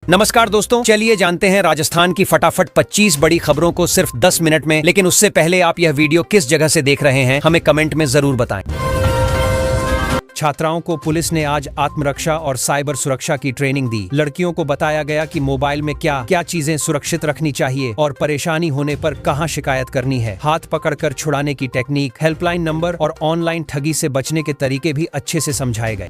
नमस्कार दोस्तों, चलिए जानते हैं राजस्थान की फटाफट 25 बड़ी खबरों को सिर्फ 10 मिनट में। लेकिन उससे पहले आप यह वीडियो किस जगह से देख रहे हैं हमें कमेंट में जरूर बताएं। छात्राओं को पुलिस ने आज आत्मरक्षा और साइबर सुरक्षा की ट्रेनिंग दी। लड़कियों को बताया गया कि मोबाइल में क्या क्या चीजें सुरक्षित रखनी चाहिए और परेशानी होने पर कहां शिकायत करनी है। हाथ पकड़कर छुड़ाने की टेक्निक, हेल्पलाइन नंबर और ऑनलाइन ठगी से बचने के तरीके भी अच्छे से समझाए गए।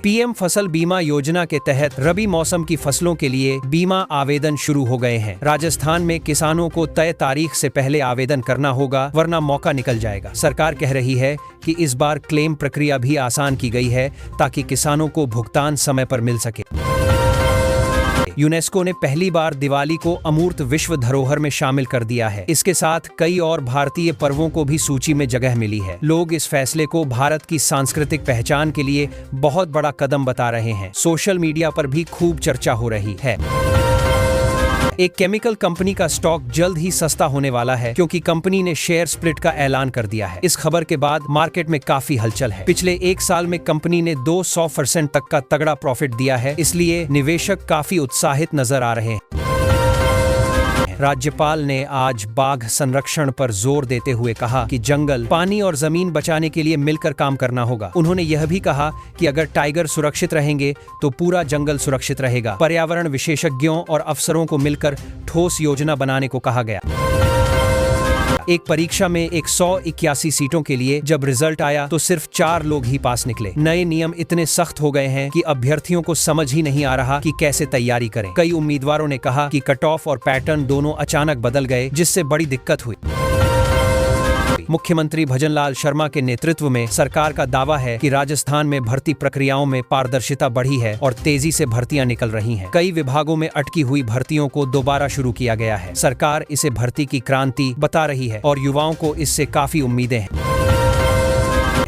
पीएम फसल बीमा योजना के तहत रबी मौसम की फसलों के लिए बीमा आवेदन शुरू हो गए हैं। राजस्थान में किसानों को तय तारीख से पहले आवेदन करना होगा, वरना मौका निकल जाएगा। सरकार कह रही है कि इस बार क्लेम प्रक्रिया भी आसान की गई है ताकि किसानों को भुगतान समय पर मिल सके। यूनेस्को ने पहली बार दिवाली को अमूर्त विश्व धरोहर में शामिल कर दिया है। इसके साथ कई और भारतीय पर्वों को भी सूची में जगह मिली है। लोग इस फैसले को भारत की सांस्कृतिक पहचान के लिए बहुत बड़ा कदम बता रहे हैं। सोशल मीडिया पर भी खूब चर्चा हो रही है। एक केमिकल कंपनी का स्टॉक जल्द ही सस्ता होने वाला है, क्योंकि कंपनी ने शेयर स्प्लिट का ऐलान कर दिया है। इस खबर के बाद मार्केट में काफी हलचल है। पिछले एक साल में कंपनी ने 200% तक का तगड़ा प्रॉफिट दिया है, इसलिए निवेशक काफी उत्साहित नजर आ रहे हैं। राज्यपाल ने आज बाघ संरक्षण पर जोर देते हुए कहा कि जंगल, पानी और जमीन बचाने के लिए मिलकर काम करना होगा। उन्होंने यह भी कहा कि अगर टाइगर सुरक्षित रहेंगे तो पूरा जंगल सुरक्षित रहेगा। पर्यावरण विशेषज्ञों और अफसरों को मिलकर ठोस योजना बनाने को कहा गया। एक परीक्षा में 181 सीटों के लिए जब रिजल्ट आया तो सिर्फ 4 लोग ही पास निकले। नए नियम इतने सख्त हो गए हैं कि अभ्यर्थियों को समझ ही नहीं आ रहा कि कैसे तैयारी करें। कई उम्मीदवारों ने कहा कि कट ऑफ और पैटर्न दोनों अचानक बदल गए, जिससे बड़ी दिक्कत हुई। मुख्यमंत्री भजनलाल शर्मा के नेतृत्व में सरकार का दावा है कि राजस्थान में भर्ती प्रक्रियाओं में पारदर्शिता बढ़ी है और तेजी से भर्तियां निकल रही हैं। कई विभागों में अटकी हुई भर्तियों को दोबारा शुरू किया गया है। सरकार इसे भर्ती की क्रांति बता रही है और युवाओं को इससे काफी उम्मीदें हैं।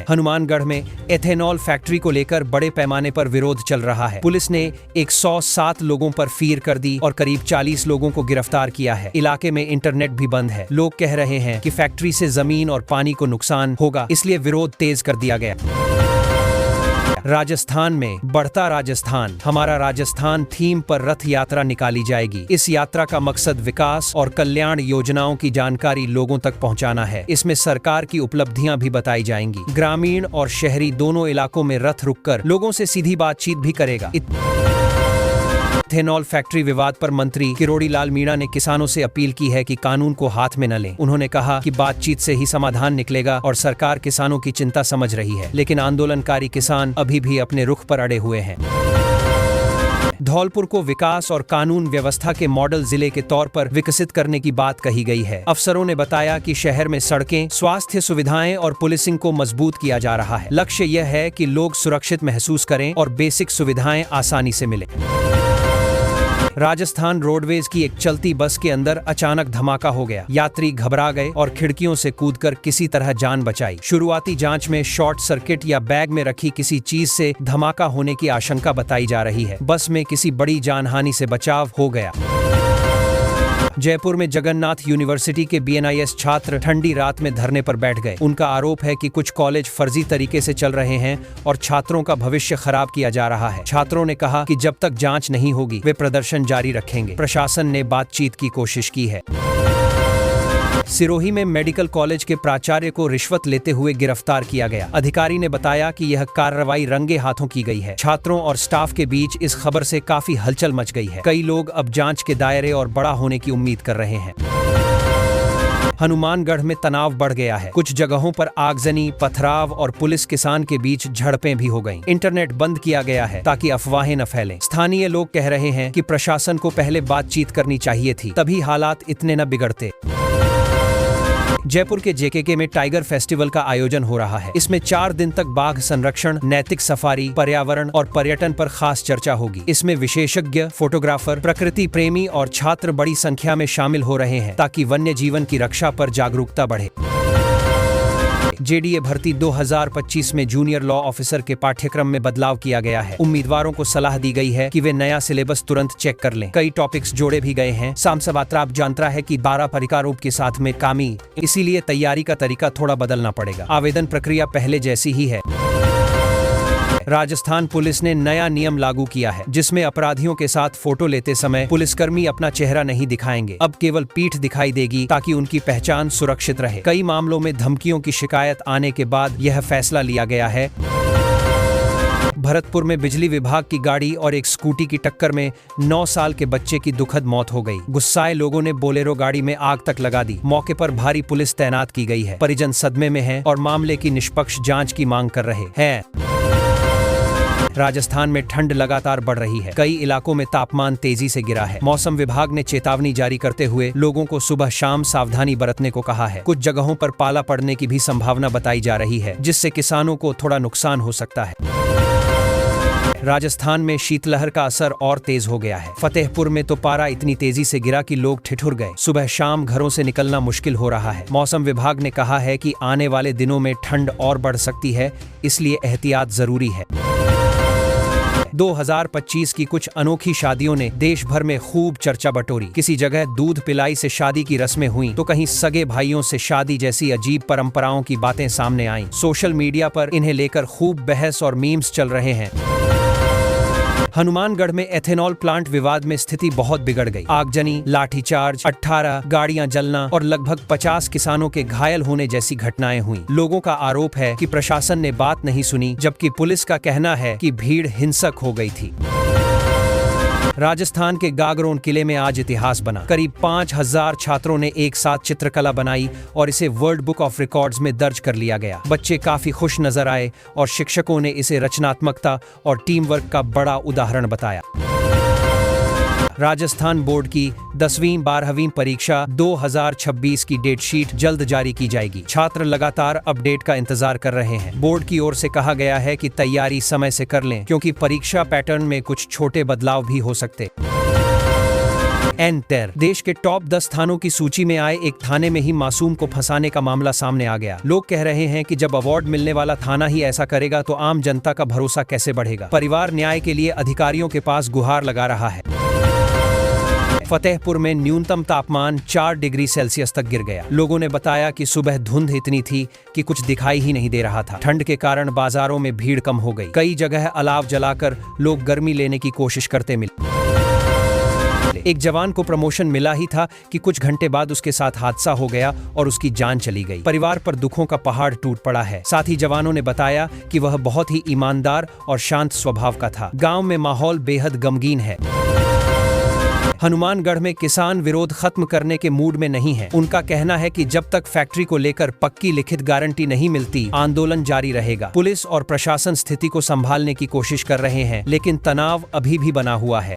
हनुमानगढ़ में एथेनॉल फैक्ट्री को लेकर बड़े पैमाने पर विरोध चल रहा है। पुलिस ने 107 लोगों पर फीर कर दी और करीब 40 लोगों को गिरफ्तार किया है। इलाके में इंटरनेट भी बंद है। लोग कह रहे हैं कि फैक्ट्री से जमीन और पानी को नुकसान होगा, इसलिए विरोध तेज कर दिया गया। राजस्थान में बढ़ता राजस्थान, हमारा राजस्थान थीम पर रथ यात्रा निकाली जाएगी। इस यात्रा का मकसद विकास और कल्याण योजनाओं की जानकारी लोगों तक पहुंचाना है। इसमें सरकार की उपलब्धियां भी बताई जाएंगी। ग्रामीण और शहरी दोनों इलाकों में रथ रुककर लोगों से सीधी बातचीत भी करेगा। एथेनॉल फैक्ट्री विवाद पर मंत्री किरोड़ी लाल मीणा ने किसानों से अपील की है कि कानून को हाथ में न लें। उन्होंने कहा कि बातचीत से ही समाधान निकलेगा और सरकार किसानों की चिंता समझ रही है, लेकिन आंदोलनकारी किसान अभी भी अपने रुख पर अड़े हुए हैं। धौलपुर को विकास और कानून व्यवस्था के मॉडल जिले के तौर पर विकसित करने की बात कही गई है। अफसरों ने बताया कि शहर में सड़कें, स्वास्थ्य सुविधाएं और पुलिसिंग को मजबूत किया जा रहा है। लक्ष्य यह है कि लोग सुरक्षित महसूस करें और बेसिक सुविधाएं आसानी से मिले। राजस्थान रोडवेज की एक चलती बस के अंदर अचानक धमाका हो गया। यात्री घबरा गए और खिड़कियों से कूदकर किसी तरह जान बचाई। शुरुआती जांच में शॉर्ट सर्किट या बैग में रखी किसी चीज से धमाका होने की आशंका बताई जा रही है। बस में किसी बड़ी जानहानि से बचाव हो गया। जयपुर में जगन्नाथ यूनिवर्सिटी के BNIS छात्र ठंडी रात में धरने पर बैठ गए। उनका आरोप है कि कुछ कॉलेज फर्जी तरीके से चल रहे हैं और छात्रों का भविष्य खराब किया जा रहा है। छात्रों ने कहा कि जब तक जांच नहीं होगी वे प्रदर्शन जारी रखेंगे। प्रशासन ने बातचीत की कोशिश की है। सिरोही में मेडिकल कॉलेज के प्राचार्य को रिश्वत लेते हुए गिरफ्तार किया गया। अधिकारी ने बताया कि यह कार्रवाई रंगे हाथों की गई है। छात्रों और स्टाफ के बीच इस खबर से काफी हलचल मच गई है। कई लोग अब जांच के दायरे और बड़ा होने की उम्मीद कर रहे हैं। हनुमानगढ़ में तनाव बढ़ गया है। कुछ जगहों पर आगजनी, पथराव और पुलिस किसान के बीच झड़पें भी हो गईं। इंटरनेट बंद किया गया है ताकि अफवाहें न फैलें। स्थानीय लोग कह रहे हैं कि प्रशासन को पहले बातचीत करनी चाहिए थी, तभी हालात इतने न बिगड़ते। जयपुर के JKK में टाइगर फेस्टिवल का आयोजन हो रहा है। इसमें 4 दिन तक बाघ संरक्षण, नैतिक सफारी, पर्यावरण और पर्यटन पर खास चर्चा होगी। इसमें विशेषज्ञ, फोटोग्राफर, प्रकृति प्रेमी और छात्र बड़ी संख्या में शामिल हो रहे हैं ताकि वन्य जीवन की रक्षा पर जागरूकता बढ़े। JDA भर्ती 2025 में जूनियर लॉ ऑफिसर के पाठ्यक्रम में बदलाव किया गया है। उम्मीदवारों को सलाह दी गई है कि वे नया सिलेबस तुरंत चेक कर लें। कई टॉपिक्स जोड़े भी गए हैं। सांसबात्राप जानता है कि 12 परिकारों के साथ में कामी, इसीलिए तैयारी का तरीका थोड़ा बदलना पड़ेगा। आवेदन प्रक्रिया पहले जैसी ही है। है। राजस्थान पुलिस ने नया नियम लागू किया है जिसमें अपराधियों के साथ फोटो लेते समय पुलिसकर्मी अपना चेहरा नहीं दिखाएंगे, अब केवल पीठ दिखाई देगी ताकि उनकी पहचान सुरक्षित रहे। कई मामलों में धमकियों की शिकायत आने के बाद यह फैसला लिया गया है। भरतपुर में बिजली विभाग की गाड़ी और एक स्कूटी की टक्कर में 9 साल के बच्चे की दुखद मौत हो गई। गुस्साए लोगों ने बोलेरो गाड़ी में आग तक लगा दी। मौके पर भारी पुलिस तैनात की गई है। परिजन सदमे में हैं और मामले की निष्पक्ष जांच की मांग कर रहे हैं। राजस्थान में ठंड लगातार बढ़ रही है। कई इलाकों में तापमान तेजी से गिरा है। मौसम विभाग ने चेतावनी जारी करते हुए लोगों को सुबह शाम सावधानी बरतने को कहा है। कुछ जगहों पर पाला पड़ने की भी संभावना बताई जा रही है जिससे किसानों को थोड़ा नुकसान हो सकता है। राजस्थान में शीतलहर का असर और तेज हो गया है। फतेहपुर में तो पारा इतनी तेजी से गिरा कि लोग ठिठुर गए। सुबह शाम घरों से निकलना मुश्किल हो रहा है। मौसम विभाग ने कहा है कि आने वाले दिनों में ठंड और बढ़ सकती है, इसलिए एहतियात जरूरी है। 2025 की कुछ अनोखी शादियों ने देश भर में खूब चर्चा बटोरी। किसी जगह दूध पिलाई से शादी की रस्में हुई तो कहीं सगे भाइयों से शादी जैसी अजीब परंपराओं की बातें सामने आईं। सोशल मीडिया पर इन्हें लेकर खूब बहस और मीम्स चल रहे हैं। हनुमानगढ़ में एथेनॉल प्लांट विवाद में स्थिति बहुत बिगड़ गई। आगजनी, लाठीचार्ज, 18 गाड़ियां जलना और लगभग 50 किसानों के घायल होने जैसी घटनाएं हुई। लोगों का आरोप है कि प्रशासन ने बात नहीं सुनी, जबकि पुलिस का कहना है कि भीड़ हिंसक हो गई थी। राजस्थान के गागरोन किले में आज इतिहास बना। करीब 5000 छात्रों ने एक साथ चित्रकला बनाई और इसे वर्ल्ड बुक ऑफ रिकॉर्ड्स में दर्ज कर लिया गया। बच्चे काफी खुश नजर आए और शिक्षकों ने इसे रचनात्मकता और टीम वर्क का बड़ा उदाहरण बताया। राजस्थान बोर्ड की 10वीं 12वीं परीक्षा 2026 की डेट शीट जल्द जारी की जाएगी। छात्र लगातार अपडेट का इंतजार कर रहे हैं। बोर्ड की ओर से कहा गया है कि तैयारी समय से कर लें क्योंकि परीक्षा पैटर्न में कुछ छोटे बदलाव भी हो सकते। एंटर देश के टॉप 10 थानों की सूची में आए एक थाने में ही मासूम को फंसाने का मामला सामने आ गया। लोग कह रहे हैं कि जब अवार्ड मिलने वाला थाना ही ऐसा करेगा तो आम जनता का भरोसा कैसे बढ़ेगा। परिवार न्याय के लिए अधिकारियों के पास गुहार लगा रहा है। फतेहपुर में न्यूनतम तापमान 4 डिग्री सेल्सियस तक गिर गया। लोगों ने बताया कि सुबह धुंध इतनी थी कि कुछ दिखाई ही नहीं दे रहा था। ठंड के कारण बाजारों में भीड़ कम हो गई। कई जगह अलाव जलाकर लोग गर्मी लेने की कोशिश करते मिले। एक जवान को प्रमोशन मिला ही था कि कुछ घंटे बाद उसके साथ हादसा हो गया और उसकी जान चली गई। परिवार पर दुखों का पहाड़ टूट पड़ा है। साथ ही जवानों ने बताया कि वह बहुत ही ईमानदार और शांत स्वभाव का था। गांव में माहौल बेहद गमगीन है। हनुमानगढ़ में किसान विरोध खत्म करने के मूड में नहीं है। उनका कहना है कि जब तक फैक्ट्री को लेकर पक्की लिखित गारंटी नहीं मिलती, आंदोलन जारी रहेगा। पुलिस और प्रशासन स्थिति को संभालने की कोशिश कर रहे हैं, लेकिन तनाव अभी भी बना हुआ है।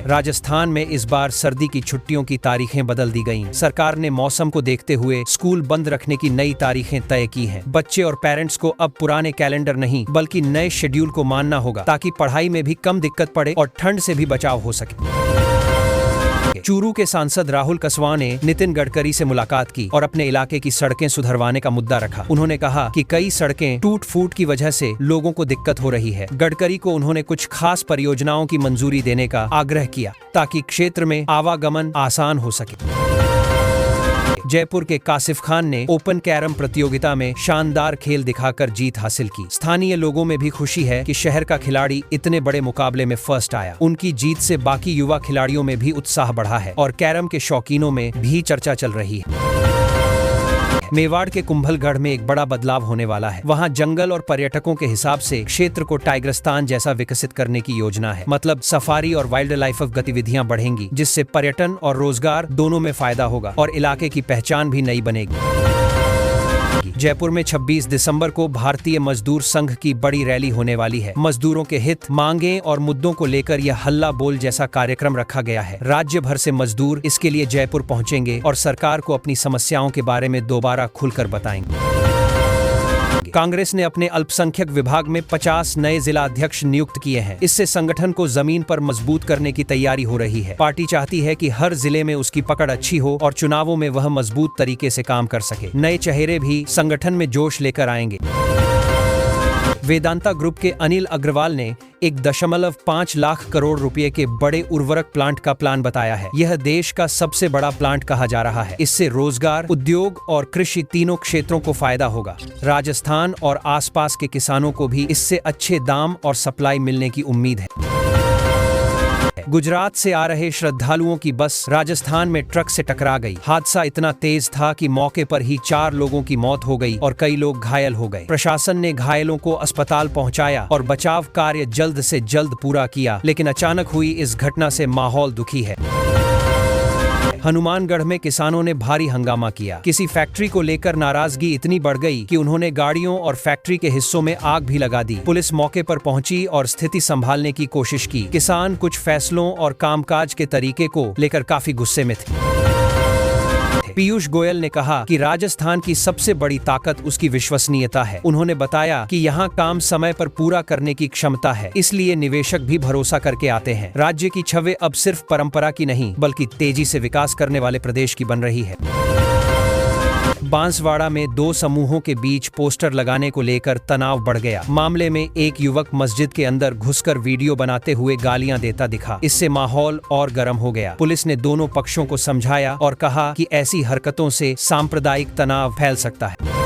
राजस्थान में इस बार सर्दी की छुट्टियों की तारीखें बदल दी गईं। सरकार ने मौसम को देखते हुए स्कूल बंद रखने की नई तारीखें तय की हैं। बच्चे और पेरेंट्स को अब पुराने कैलेंडर नहीं बल्कि नए शेड्यूल को मानना होगा ताकि पढ़ाई में भी कम दिक्कत पड़े और ठंड से भी बचाव हो सके। चूरू के सांसद राहुल कसवां ने नितिन गडकरी से मुलाकात की और अपने इलाके की सड़कें सुधरवाने का मुद्दा रखा। उन्होंने कहा कि कई सड़कें टूट फूट की वजह से लोगों को दिक्कत हो रही है। गडकरी को उन्होंने कुछ खास परियोजनाओं की मंजूरी देने का आग्रह किया ताकि क्षेत्र में आवागमन आसान हो सके। जयपुर के कासिफ खान ने ओपन कैरम प्रतियोगिता में शानदार खेल दिखाकर जीत हासिल की। स्थानीय लोगों में भी खुशी है कि शहर का खिलाड़ी इतने बड़े मुकाबले में फर्स्ट आया। उनकी जीत से बाकी युवा खिलाड़ियों में भी उत्साह बढ़ा है और कैरम के शौकीनों में भी चर्चा चल रही है। मेवाड़ के कुंभलगढ़ में एक बड़ा बदलाव होने वाला है। वहाँ जंगल और पर्यटकों के हिसाब से क्षेत्र को टाइगरस्तान जैसा विकसित करने की योजना है। मतलब सफारी और वाइल्ड लाइफ गतिविधियां बढ़ेंगी, जिससे पर्यटन और रोजगार दोनों में फायदा होगा और इलाके की पहचान भी नई बनेगी। जयपुर में 26 दिसंबर को भारतीय मजदूर संघ की बड़ी रैली होने वाली है। मजदूरों के हित, मांगे और मुद्दों को लेकर यह हल्ला बोल जैसा कार्यक्रम रखा गया है। राज्य भर से मजदूर इसके लिए जयपुर पहुंचेंगे और सरकार को अपनी समस्याओं के बारे में दोबारा खुलकर बताएंगे। कांग्रेस ने अपने अल्पसंख्यक विभाग में 50 नए जिला अध्यक्ष नियुक्त किए हैं। इससे संगठन को जमीन पर मजबूत करने की तैयारी हो रही है। पार्टी चाहती है कि हर जिले में उसकी पकड़ अच्छी हो और चुनावों में वह मजबूत तरीके से काम कर सके। नए चेहरे भी संगठन में जोश लेकर आएंगे। वेदांता ग्रुप के अनिल अग्रवाल ने 1.5 लाख करोड़ रुपए के बड़े उर्वरक प्लांट का प्लान बताया है। यह देश का सबसे बड़ा प्लांट कहा जा रहा है। इससे रोजगार, उद्योग और कृषि तीनों क्षेत्रों को फायदा होगा। राजस्थान और आसपास के किसानों को भी इससे अच्छे दाम और सप्लाई मिलने की उम्मीद है। गुजरात से आ रहे श्रद्धालुओं की बस राजस्थान में ट्रक से टकरा गई। हादसा इतना तेज था कि मौके पर ही 4 लोगों की मौत हो गई और कई लोग घायल हो गए। प्रशासन ने घायलों को अस्पताल पहुंचाया और बचाव कार्य जल्द से जल्द पूरा किया, लेकिन अचानक हुई इस घटना से माहौल दुखी है। हनुमानगढ़ में किसानों ने भारी हंगामा किया। किसी फैक्ट्री को लेकर नाराजगी इतनी बढ़ गई कि उन्होंने गाड़ियों और फैक्ट्री के हिस्सों में आग भी लगा दी। पुलिस मौके पर पहुंची और स्थिति संभालने की कोशिश की। किसान कुछ फैसलों और कामकाज के तरीके को लेकर काफी गुस्से में थे। पीयूष गोयल ने कहा कि राजस्थान की सबसे बड़ी ताकत उसकी विश्वसनीयता है। उन्होंने बताया कि यहाँ काम समय पर पूरा करने की क्षमता है, इसलिए निवेशक भी भरोसा करके आते हैं। राज्य की छवि अब सिर्फ परंपरा की नहीं, बल्कि तेजी से विकास करने वाले प्रदेश की बन रही है। बांसवाड़ा में 2 समूहों के बीच पोस्टर लगाने को लेकर तनाव बढ़ गया। मामले में एक युवक मस्जिद के अंदर घुसकर वीडियो बनाते हुए गालियां देता दिखा। इससे माहौल और गर्म हो गया। पुलिस ने दोनों पक्षों को समझाया और कहा कि ऐसी हरकतों से सांप्रदायिक तनाव फैल सकता है।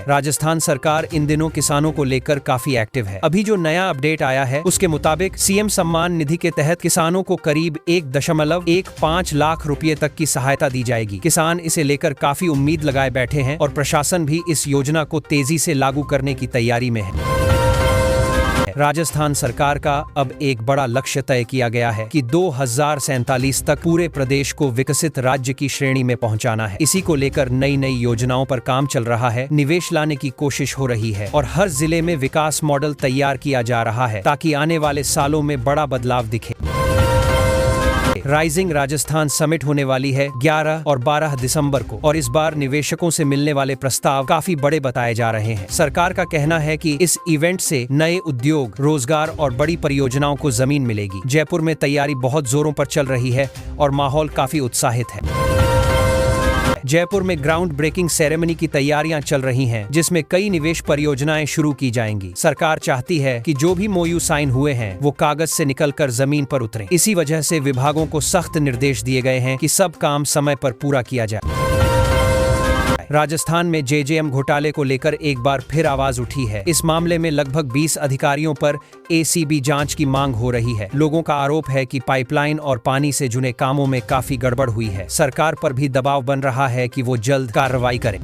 राजस्थान सरकार इन दिनों किसानों को लेकर काफी एक्टिव है। अभी जो नया अपडेट आया है उसके मुताबिक सीएम सम्मान निधि के तहत किसानों को करीब 1.15 लाख रुपए तक की सहायता दी जाएगी। किसान इसे लेकर काफी उम्मीद लगाए बैठे हैं और प्रशासन भी इस योजना को तेजी से लागू करने की तैयारी में है। राजस्थान सरकार का अब एक बड़ा लक्ष्य तय किया गया है कि 2047 तक पूरे प्रदेश को विकसित राज्य की श्रेणी में पहुंचाना है। इसी को लेकर नई नई योजनाओं पर काम चल रहा है, निवेश लाने की कोशिश हो रही है और हर जिले में विकास मॉडल तैयार किया जा रहा है ताकि आने वाले सालों में बड़ा बदलाव दिखे। राइजिंग राजस्थान समिट होने वाली है 11 और 12 दिसंबर को और इस बार निवेशकों से मिलने वाले प्रस्ताव काफी बड़े बताए जा रहे हैं। सरकार का कहना है कि इस इवेंट से नए उद्योग, रोजगार और बड़ी परियोजनाओं को जमीन मिलेगी। जयपुर में तैयारी बहुत जोरों पर चल रही है और माहौल काफी उत्साहित है। जयपुर में ग्राउंड ब्रेकिंग सेरेमनी की तैयारियां चल रही हैं, जिसमें कई निवेश परियोजनाएं शुरू की जाएंगी। सरकार चाहती है कि जो भी MOU साइन हुए हैं वो कागज से निकलकर जमीन पर उतरें। इसी वजह से विभागों को सख्त निर्देश दिए गए हैं कि सब काम समय पर पूरा किया जाए। राजस्थान में JJM घोटाले को लेकर एक बार फिर आवाज उठी है। इस मामले में लगभग 20 अधिकारियों पर ACB जांच की मांग हो रही है। लोगों का आरोप है कि पाइपलाइन और पानी से जुड़े कामों में काफी गड़बड़ हुई है। सरकार पर भी दबाव बन रहा है कि वो जल्द कार्रवाई करे।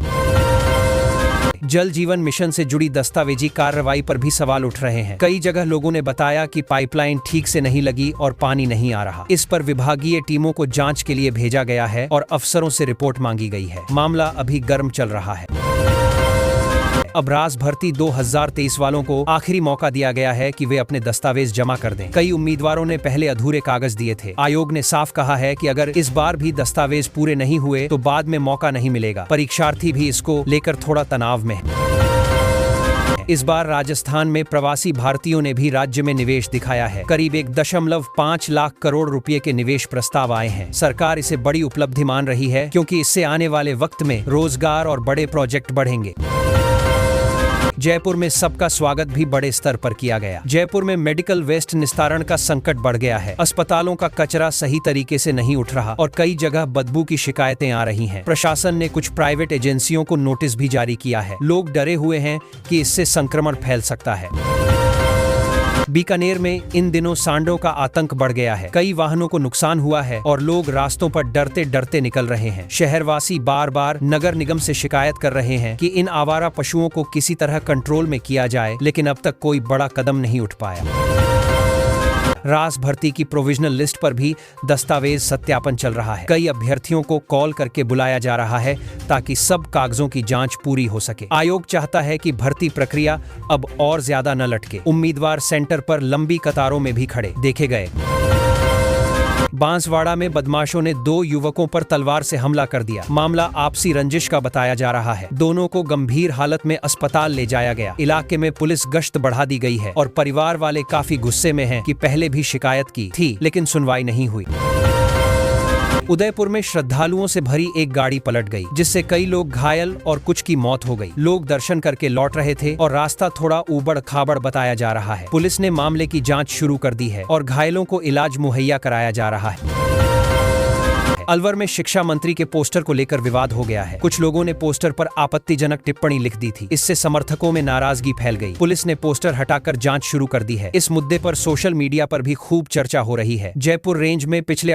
जल जीवन मिशन से जुड़ी दस्तावेजी कार्रवाई पर भी सवाल उठ रहे हैं। कई जगह लोगों ने बताया कि पाइपलाइन ठीक से नहीं लगी और पानी नहीं आ रहा। इस पर विभागीय टीमों को जांच के लिए भेजा गया है और अफसरों से रिपोर्ट मांगी गई है। मामला अभी गर्म चल रहा है। अब रास भर्ती 2023 वालों को आखिरी मौका दिया गया है कि वे अपने दस्तावेज जमा कर दें। कई उम्मीदवारों ने पहले अधूरे कागज दिए थे। आयोग ने साफ कहा है कि अगर इस बार भी दस्तावेज पूरे नहीं हुए तो बाद में मौका नहीं मिलेगा। परीक्षार्थी भी इसको लेकर थोड़ा तनाव में है। इस बार राजस्थान में प्रवासी भारतीयों ने भी राज्य में निवेश दिखाया है। करीब 1.5 लाख करोड़ रुपए के निवेश प्रस्ताव आए हैं। सरकार इसे बड़ी उपलब्धि मान रही है क्योंकि इससे आने वाले वक्त में रोजगार और बड़े प्रोजेक्ट बढ़ेंगे। जयपुर में सबका स्वागत भी बड़े स्तर पर किया गया। जयपुर में मेडिकल वेस्ट निस्तारण का संकट बढ़ गया है। अस्पतालों का कचरा सही तरीके से नहीं उठ रहा और कई जगह बदबू की शिकायतें आ रही हैं। प्रशासन ने कुछ प्राइवेट एजेंसियों को नोटिस भी जारी किया है। लोग डरे हुए हैं कि इससे संक्रमण फैल सकता है। बीकानेर में इन दिनों सांडों का आतंक बढ़ गया है। कई वाहनों को नुकसान हुआ है और लोग रास्तों पर डरते डरते निकल रहे हैं। शहरवासी बार बार नगर निगम से शिकायत कर रहे हैं कि इन आवारा पशुओं को किसी तरह कंट्रोल में किया जाए, लेकिन अब तक कोई बड़ा कदम नहीं उठ पाया। रास भर्ती की प्रोविजनल लिस्ट पर भी दस्तावेज सत्यापन चल रहा है। कई अभ्यर्थियों को कॉल करके बुलाया जा रहा है ताकि सब कागजों की जांच पूरी हो सके। आयोग चाहता है कि भर्ती प्रक्रिया अब और ज्यादा न लटके। उम्मीदवार सेंटर पर लंबी कतारों में भी खड़े देखे गए। बांसवाड़ा में बदमाशों ने 2 युवकों पर तलवार से हमला कर दिया। मामला आपसी रंजिश का बताया जा रहा है। दोनों को गंभीर हालत में अस्पताल ले जाया गया। इलाके में पुलिस गश्त बढ़ा दी गई है और परिवार वाले काफी गुस्से में हैं कि पहले भी शिकायत की थी लेकिन सुनवाई नहीं हुई। उदयपुर में श्रद्धालुओं से भरी एक गाड़ी पलट गई, जिससे कई लोग घायल और कुछ की मौत हो गई। लोग दर्शन करके लौट रहे थे और रास्ता थोड़ा ऊबड़ खाबड़ बताया जा रहा है। पुलिस ने मामले की जांच शुरू कर दी है और घायलों को इलाज मुहैया कराया जा रहा है। अलवर में शिक्षा मंत्री के पोस्टर को लेकर विवाद हो गया है। कुछ लोगों ने पोस्टर पर आपत्तिजनक टिप्पणी लिख दी थी। इससे समर्थकों में नाराजगी फैल गई। पुलिस ने पोस्टर हटाकर जांच शुरू कर दी है। इस मुद्दे पर सोशल मीडिया पर भी खूब चर्चा हो रही है। जयपुर रेंज में पिछले